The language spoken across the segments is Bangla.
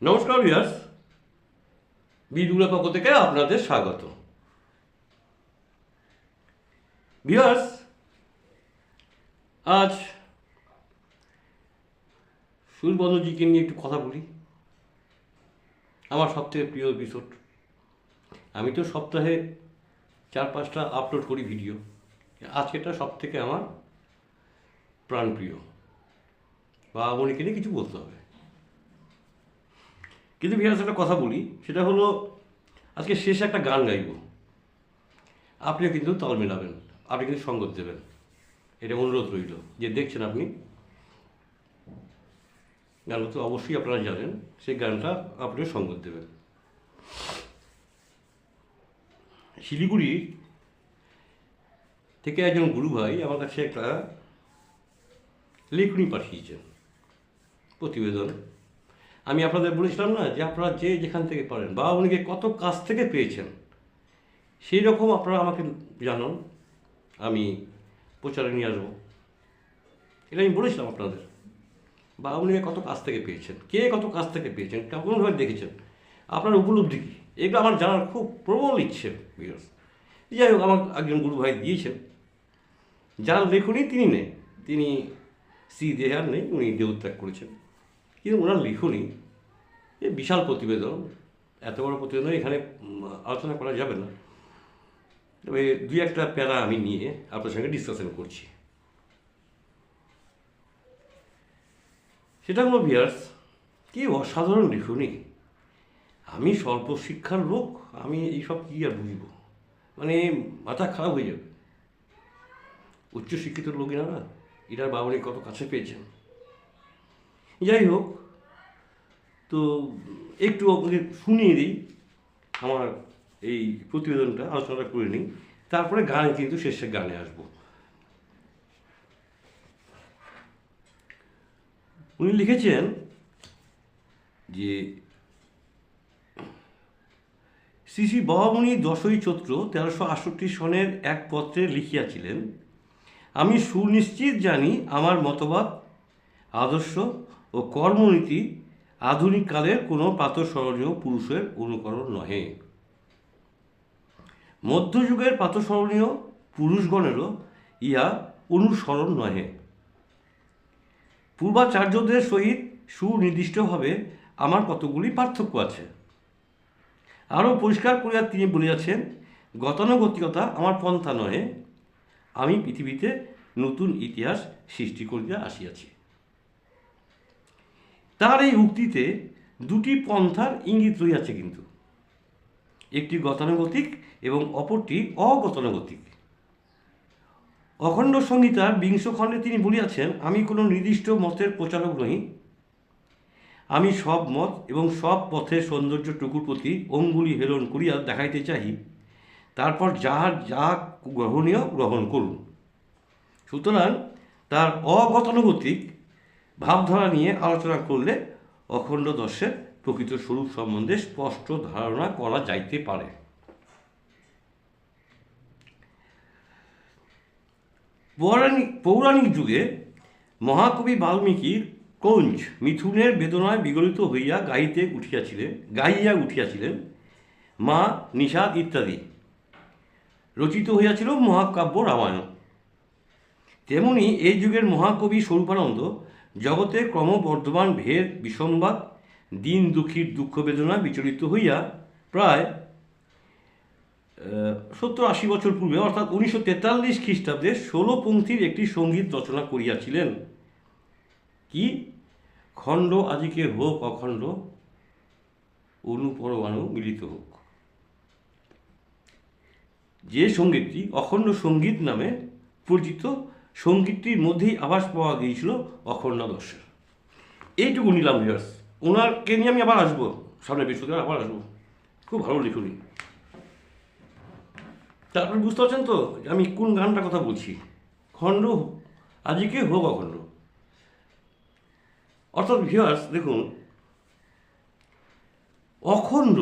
নমস্কার ভিউয়ার্স, বিদুলের পক্ষ থেকে আপনাদের স্বাগত। ভিউয়ার্স, আজ সুরবন্ধজিকে নিয়ে একটু কথা বলি। আমার সবথেকে প্রিয় এপিসোড। আমি তো সপ্তাহে 4-5টা আপলোড করি ভিডিও। আজকেটা সবথেকে আমার প্রাণপ্রিয়, বা উনিকে নিয়ে কিছু বলতে হবে। কিন্তু ভিউয়ার্স, একটা কথা বলি, সেটা হলো আজকে শেষে একটা গান গাইব। আপনিও কিন্তু তাল মেলাবেন, আপনি কিন্তু সঙ্গত দেবেন, এটা অনুরোধ রইল। যে দেখছেন আপনি, গানটা তো অবশ্যই আপনারা জানেন, সেই গানটা আপনিও সঙ্গত দেবেন। শিলিগুড়ি থেকে একজন গুরু ভাই আমার কাছে একটা লেখনী পাঠিয়েছেন, প্রতিবেদন। আমি আপনাদের বলেছিলাম না যে আপনারা যে যেখান থেকে পারেন, বা উনিকে কত কাছ থেকে পেয়েছেন, সেই রকম আপনারা আমাকে জানান, আমি প্রচারে নিয়ে আসবো। এটা আমি বলেছিলাম আপনাদের। বা উনিকে কত কাছ থেকে পেয়েছেন, কে কত কাছ থেকে পেয়েছেন, কেমনভাবে দেখেছেন, আপনার উপলব্ধি কী, এগুলো আমার জানার খুব প্রবল ইচ্ছে। যাই হোক, আমার একজন গুরু ভাই দিয়েছেন, যার লেখনী তিনি নেই, তিনি দেহার নেই, উনি দেহত্যাগ করেছেন। কিন্তু ওনার লেখনী এ বিশাল প্রতিবেদন। এত বড় প্রতিবেদন এখানে আলোচনা করা যাবে না, তবে দুই একটা প্যারা আমি নিয়ে আপনার সঙ্গে ডিসকাশন করছি। সেটা হলো ভিউয়ার্স, কি অসাধারণ লেখনী। আমি স্বল্প শিক্ষার লোক, আমি এইসব কী আর বুঝবো, মানে মাথা খারাপ হয়ে যাবে। উচ্চশিক্ষিত লোক এনারা, এটার বাবানি কত কাছে পেয়েছেন। যাই হোক, তো একটু আপনাকে শুনিয়ে দিই আমার এই প্রতিবেদনটা, আলোচনাটা করে নিই, তারপরে গানে কিন্তু শেষে গানে আসবো। উনি লিখেছেন যে শ্রী শ্রী বাবামণি 10ই চৈত্র 1368 সনের এক পত্রে লিখিয়াছিলেন, আমি সুনিশ্চিত জানি আমার মতবাদ, আদর্শ ও কর্মনীতি আধুনিক কালের কোনো প্রাতঃস্মরণীয় পুরুষের অনুকরণ নহে। মধ্যযুগের প্রাতঃস্মরণীয় পুরুষগণেরও ইহা অনুসরণ নহে। পূর্বাচার্যদের সহিত সুনির্দিষ্টভাবে আমার কতগুলি পার্থক্য আছে। আরও পরিষ্কার করিয়া তিনি বলিয়াছেন, গতানুগতিকতা আমার পন্থা নহে, আমি পৃথিবীতে নতুন ইতিহাস সৃষ্টি করিয়া আসিয়াছি। তার এই উক্তিতে দুটি পন্থার ইঙ্গিত রইয়াছে কিন্তু, একটি গতানুগতিক এবং অপরটি অগতানুগতিক। অখণ্ড সংহিতার 20 খণ্ডে তিনি বলিয়াছেন, আমি কোনো নির্দিষ্ট মতের প্রচারক নহি, আমি সব মত এবং সব পথের সৌন্দর্যটুকুর প্রতি অঙ্গুলি হেলন করিয়া দেখাইতে চাই, তারপর যাহার যা গ্রহণীয় গ্রহণ করুন। সুতরাং তার অগতানুগতিক ভাবধারা নিয়ে আলোচনা করলে অখণ্ড দর্শের প্রকৃত স্বরূপ সম্বন্ধে স্পষ্ট ধারণা করা যাইতে পারে। পৌরাণিক যুগে মহাকবি বাল্মীকির কঞ্জ মিথুনের বেদনায় বিগলিত হইয়া গাইয়া উঠিয়াছিলেন, মা নিষাদ ইত্যাদি রচিত হইয়াছিল মহাকাব্য রামায়ণ। তেমনি এই যুগের মহাকবি স্বরূপানন্দ জগতে ক্রমবর্ধমান ভেদ বিসংবাদ, দিন দুঃখীর দুঃখ বেদনা বিচলিত হইয়া প্রায় 70-80 বছর পূর্বে, অর্থাৎ 1943 খ্রিস্টাব্দে 16 পংক্তির একটি সঙ্গীত রচনা করিয়াছিলেন। কি? খণ্ড আজিকে হোক অখণ্ড, অনুপরমাণু মিলিত হোক। যে সঙ্গীতটি অখণ্ড সঙ্গীত নামে পরিচিত, সঙ্গীতটির মধ্যেই আভাস পাওয়া গিয়েছিল অখণ্ড দর্শের। এইটুকু নিলাম ভিউয়ার্স। ওনারকে নিয়ে আমি আবার আসবো, সামনে বৃহস্পতিবার আবার আসবো। খুব ভালো লিখুনি। তারপরে বুঝতে পারছেন তো আমি কোন গানটার কথা বলছি। খণ্ড আজিকে হোক অখণ্ড, অর্থাৎ ভিউয়ার্স দেখুন, অখণ্ড,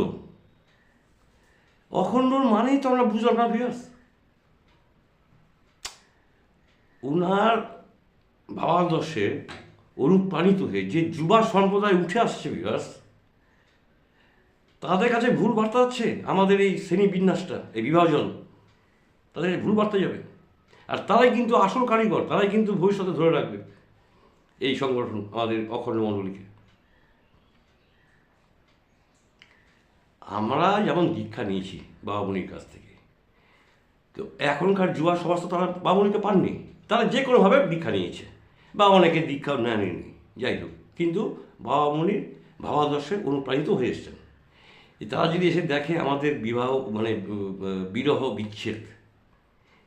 অখণ্ডর মানেই তো আমরা বুঝলাম না ভিউয়ার্স। ওনার ভাবাদর্শে অনুপ্রাণিত হয়ে যে যুবা সম্প্রদায় উঠে আসছে ভিউয়ার্স, তাদের কাছে ভুল বার্তা যাচ্ছে আমাদের এই শ্রেণী বিন্যাসটা, এই বিভাজন, তাদের ভুল বার্তা যাবে। আর তারাই কিন্তু আসল কারিগর, তারাই কিন্তু ভবিষ্যতে ধরে রাখবে এই সংগঠন, আমাদের অখণ্ড মণ্ডলীকে। আমরা যেমন দীক্ষা নিয়েছি বাবামণির কাছ থেকে, তো এখনকার যুবা সমাজ তো তারা বাবামণিকে পাননি, তারা যে কোনোভাবে দীক্ষা নিয়েছে, বা অনেকে দীক্ষা নেয়নি, যাই হোক, কিন্তু বাবামণির ভাবাদর্শে অনুপ্রাণিত হয়ে এসছেন। তারা যদি এসে দেখে আমাদের বিবাহ মানে বিরহ বিচ্ছেদ,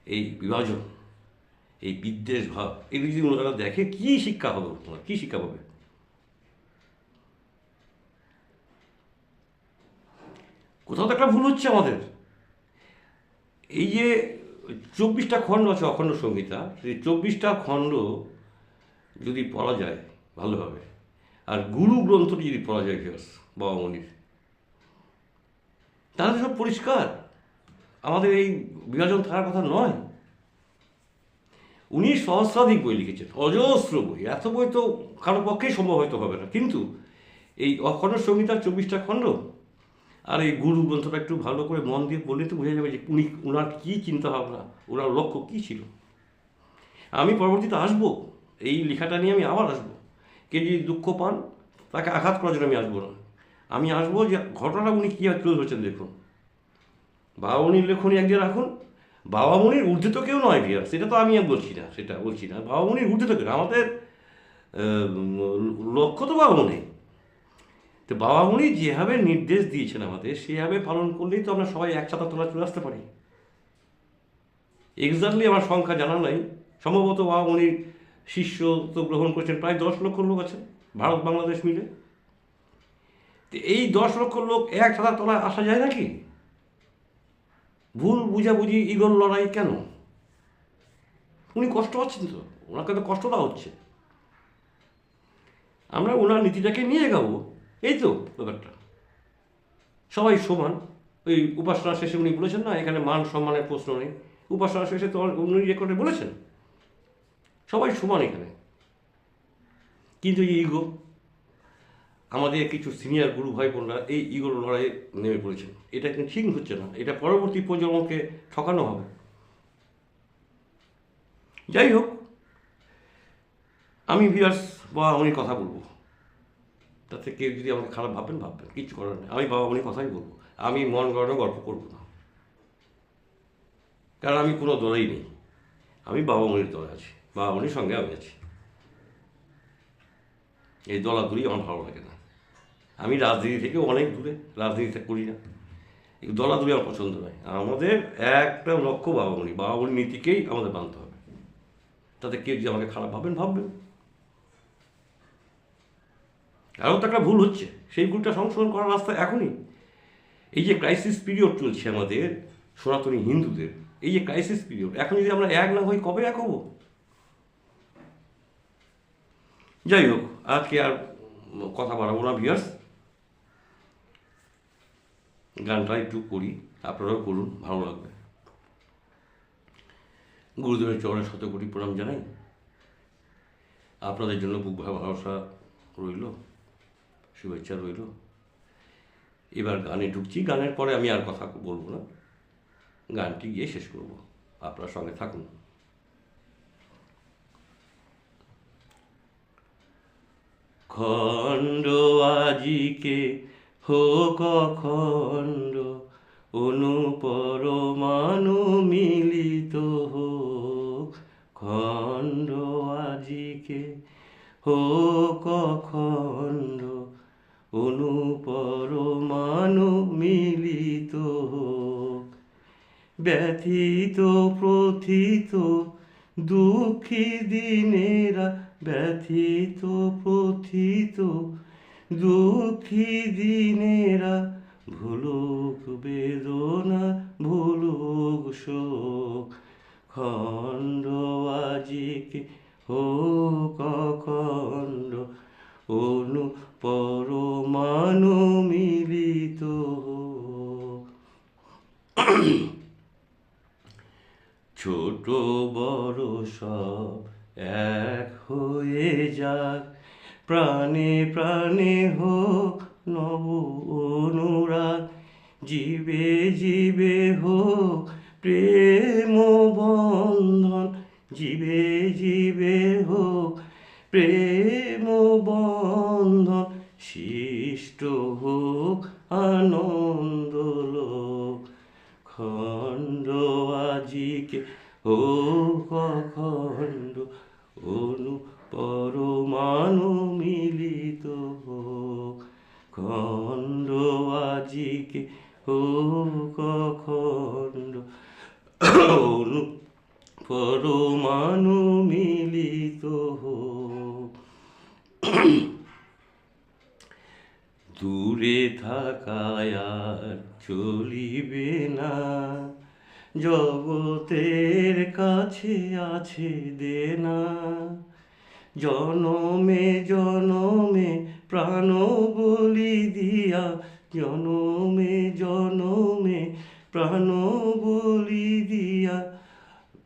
এই বিভাজন, এই বিদ্বেষ ভাব, এগুলি যদি ওনারা দেখে, কী শিক্ষা হবে, ওনার কী শিক্ষা পাবে? কোথাও তো একটা ভুল হচ্ছে আমাদের। এই যে 24টা খণ্ড আছে অখণ্ড সংহিতা, সেই 24টা খণ্ড যদি পড়া যায় ভালোভাবে, আর গুরু গ্রন্থটি যদি পড়া যায় বাবামণির, তাহলে সব পরিষ্কার, আমাদের এই বিভাজন থাকার কথা নয়। উনি সহস্রাধিক বই লিখেছেন, অজস্র বই, এত বই তো কারো পক্ষেই সম্ভব হয়তো হবে না, কিন্তু এই অখণ্ড সংহিতার 24টা খণ্ড আর এই গুরু গ্রন্থটা একটু ভালো করে মন দিয়ে পড়লে তো বোঝা যাবে যে ওনার কী চিন্তাভাবনা, ওনার লক্ষ্য কী ছিল। আমি পরবর্তীতে আসবো, এই লেখাটা নিয়ে আমি আবার আসবো। কে যদি দুঃখ পান, তাকে আঘাত করার জন্য আমি আসবো না, আমি আসবো যে ঘটনাটা উনি কীভাবে তুলে ধরছেন দেখুন। বাবামণির লেখনী একদিকে রাখুন, বাবামণির ঊর্ধ্বে তো কেউ নয় ভিয়ার, সেটা তো আমি আর বলছি না, বাবামণির ঊর্ধ্বে তো কেউ, আমাদের লক্ষ্য তো বাবামণি। তো বাবামণি যেভাবে নির্দেশ দিয়েছেন আমাদের, সেভাবে পালন করলেই তো আমরা সবাই এক ছাতার তলায় চলে আসতে পারি। এক্স্যাক্টলি আমার সংখ্যা জানা নাই, সম্ভবত বাবামণির শিষ্য তো গ্রহণ করেছেন প্রায় 10 লক্ষ লোক আছেন ভারত বাংলাদেশ মিলে। তো এই 10 লক্ষ লোক এক ছাতার তলায় আসা যায় নাকি? ভুল বুঝাবুঝি, ইগোর লড়াই কেন? উনি কষ্ট পাচ্ছেন তো, ওনাকে তো কষ্ট দেওয়া হচ্ছে। আমরা ওনার নীতিটাকে নিয়ে এগাবো, এই তো ব্যাপারটা। সবাই সমান। ওই উপাসনা শেষে উনি বলেছেন না, এখানে মান সম্মানের প্রশ্ন নেই, উপাসনা শেষে তো উনি রেকর্ডে বলেছেন সবাই সমান এখানে। কিন্তু এই ইগো, আমাদের কিছু সিনিয়র গুরু ভাই বোনরা এই ইগোর লড়াইয়ে নেমে পড়েছেন, এটা কিন্তু ঠিক হচ্ছে না, এটা পরবর্তী প্রজন্মকে ঠকানো হবে। যাই হোক, আমি ভিউয়ার্স বাবামণির কথা বলবো, তাতে কেউ যদি আমাকে খারাপ ভাববেন, কিছু করার নেই, আমি বাবামণির কথাই বলবো, আমি মন গড়ানো গল্প করবো না, কারণ আমি কোনো দলেই নেই, আমি বাবামণির দলে আছি, বাবামণির সঙ্গে আমি আছি। এই দলাদলি আমার ভালো লাগে না, আমি রাজনীতি থেকে অনেক দূরে, রাজনীতিটা করি না, এই দলাদলি আমার পছন্দ নয়। আমাদের একটা লক্ষ্য বাবামণির নীতিকেই আমাদের মানতে হবে, তাতে কেউ যদি আমাকে খারাপ ভাববেন। আরও তো একটা ভুল হচ্ছে, সেই ভুলটা সংশোধন করার রাস্তা এখনই। এই যে ক্রাইসিস পিরিয়ড চলছে আমাদের সনাতনী হিন্দুদের, এই যে ক্রাইসিস পিরিয়ড, এখন যদি আমরা এক না হই, কবে এক হবো? যাই হোক, আজকে আর কথা বাড়াবো না ভিউয়ার্স, গানটা একটু করি, আপনারাও করুন, ভালো লাগবে। গুরুদেবের চরণে 100 কোটি প্রণাম জানাই, আপনাদের জন্য বুক ভরা ভালোবাসা রইল, শুভেচ্ছা রইল। এবার গানে ঢুকছি, গানের পরে আমি আর কথা বলবো না, গানটি গিয়ে শেষ করব, আপনার সঙ্গে থাকুন। খণ্ড আজিকে হোক অখণ্ড, অনুপরমাণু মিলিত হোক। খণ্ড আজিকে হোক অখণ্ড, অনুপরমাণু মিলিত হোক। ব্যথিত প্রথিত দুঃখী দিনেরা, ব্যথিত প্রথিত দুঃখী দিনেরা, ভুলুক বেদনা ভুলুক শোক। খণ্ড আজিকে হোক অখণ্ড, অনুপরমাণু মিলিত হোক। ছোট বড় সব এক হয়ে যাক, প্রাণে প্রাণে হোক নব অনুরাগ, জীবে জীবে হোক প্রেম বন্ধন, জীবে জীবে হোক প্রেম বন্ধন, সৃষ্ট হোক আনন্দলোক। খণ্ড আজিকে হোক অখণ্ড, অনু পরমাণু মিলিত হোক। খণ্ড আজিকে হোক অখণ্ড, অনু পরমাণু মিলিত হোক। দূরে থাকায় আর চলিবে না, জগতের কাছে আছে দেনা। জনমে জনমে প্রাণ বলি দিয়া, জনমে জনমে প্রাণ বলি দিয়া,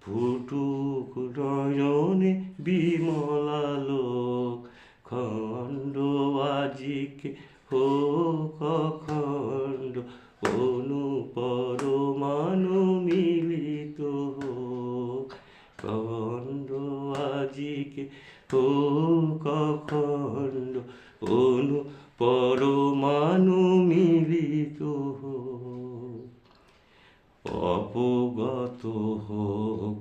ফুটুক নয়নে বিমলালোক। খণ্ড আজিকে হোক অখণ্ড, অনু পরমাণু মিলিত হোক। খণ্ড আজিকে হোক অখণ্ড, অনু পরমাণু মিলিত হোক। অপগত হোক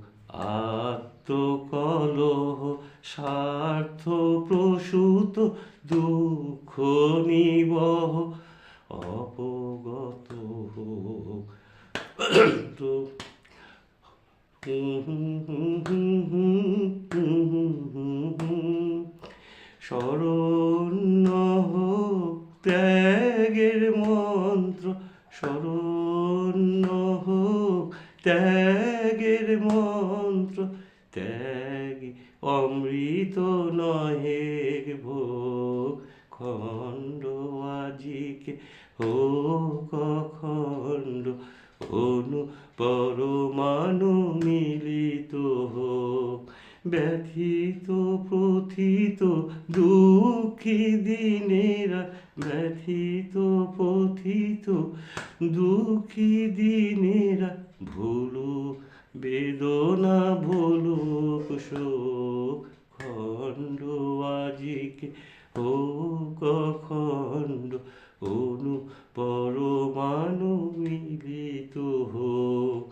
আত্মকলহ, স্বার্থ প্রসূত দুঃখ নিবহ। অপগত হোক শরণ্য হোক ত্যাগের মন্ত্র, শরণ্য হোক ত্যাগের মন্ত্র। ত্যাগী অমৃত নহে ভোগ, খণ্ড আজিকে হোক অখণ্ড, অনু পরমাণু মিলিত হোক। ব্যথিত প্রথিত দুঃখী দিনেরা, ব্যথিত প্রথিত দুঃখী দিনেরা, ভুলুক বেদনা ভুলুক শোক। খণ্ড আজিকে হোক অখণ্ড, অনু পরমাণু মিলিত হোক।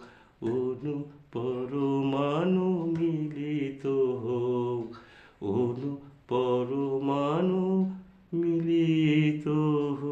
অনু পরমাণু মিলিত হোক, অনু পরমাণু মিলিত হোক।